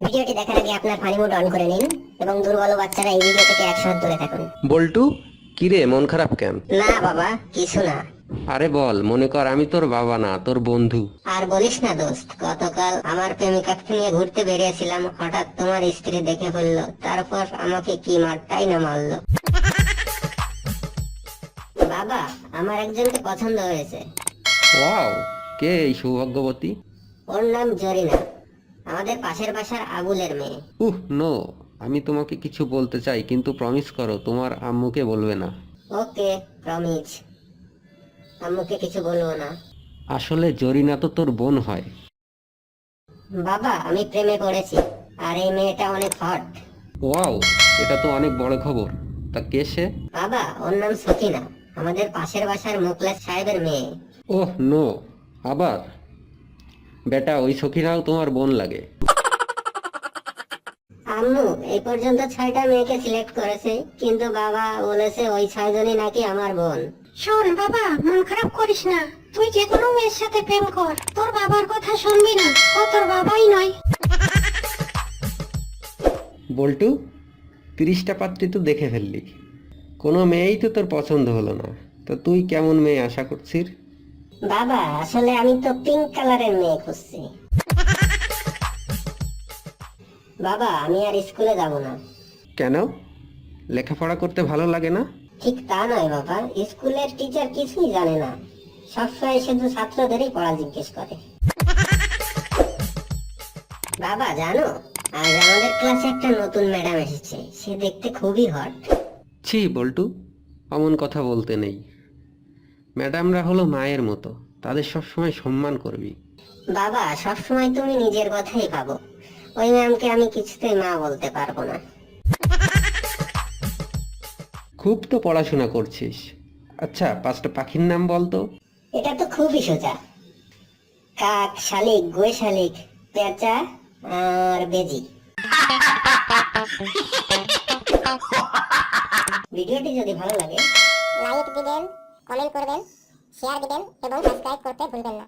ভিডিওটি দেখার আগে আপনার ফানি মোড অন করে নিন এবং দুর্বল বাচ্চারা এই ভিডিও থেকে 100 হাত দূরে থাকুন। বল্টু, কিরে মন খারাপ কেন? না বাবা, কিছু না। আরে বল, মনে কর আমি তোর বাবা না, তোর বন্ধু। আর বলিস না দোস্ত, গতকাল আমার প্রেমিকাকে নিয়ে ঘুরতে বেরিয়েছিলাম, হঠাৎ তোমার স্ত্রী দেখে ফেললো, তারপর আমাকে কি মারটাই না মারলো। বাবা, আমার একজনকে পছন্দ হয়েছে। ওয়াও, কে এই সৌভাগ্যবতী? ওর নাম জরিনা, আমাদের পাশের বাসার আবুলের মেয়ে। নো, আমি তোমাকে কিছু বলতে চাই, কিন্তু প্রমিস করো তোমার আম্মুকে বলবে না। ওকে, প্রমিস। আম্মুকে কিছু বলবো না। আসলে জরিনা তো তোর বোন হয়। বাবা, আমি প্রেমে পড়েছি, আর এই মেয়েটা অনেক হট। ওয়াও, এটা তো অনেক বড় খবর। তা কে সে? বাবা, ওর নাম সকিনা, আমাদের পাশের বাসার মুখলেস সাহেবের মেয়ে। নো, আবার? বেটা, ওই সখিনাও তোমার বোন লাগে। আম্মু এই পর্যন্ত 6টা মেয়েকে সিলেক্ট করেছে, কিন্তু বাবা বলেছে ওই 6জনই নাকি আমার বোন। শোন বাবা, মন খারাপ করিস না। তুই যে কোনো মেয়ের সাথে প্রেম কর, তোর বাবার কথা শুনবি না। ও তোর বাবাই নয়। বল্টু, 30টা পাত্রী তো দেখে ফেললি, কোনো মেয়েই তো তোর পছন্দ হলো না। তা তুই কেমন মেয়ে আশা করছিস? বাবা, আসলে আমি তো পিঙ্ক কালারের মেয়ে খুঁজছি। বাবা, আমি আর স্কুলে যাব না। কেন? লেখাপড়া করতে ভালো লাগে না? ঠিক তা নয় বাবা, স্কুলের টিচার কিছুই জানে না, সবসময় শুধু ছাত্রদেরই পড়া জিজ্ঞেস করে। বাবা জানো, আজ আমাদের ক্লাসে একটা নতুন ম্যাডাম এসেছে, সে দেখতে খুবই হট। ছি বল্টু, অমন কথা বলতে নেই। ম্যাডামরা হলো মায়ের মতো, তাদের সবসময় সম্মান করবি। বাবা, সবসময় তুমি নিজের কথাই ভাবো, ওই ম্যামকে আমি কিছুতেই মা বলতে পারবো না। খুব তো পড়াশোনা করছিস। আচ্ছা, 5টা পাখির নাম বল তো। এটা তো খুবই সোজা। কাক, শালিক, গোয়ে শালিক, পেঁচা আর বেজি। ভিডিওটি যদি ভালো লাগে লাইক দিবেন, কমেন্ট করবেন, শেয়ার দিবেন এবং সাবস্ক্রাইব করতে ভুলবেন না।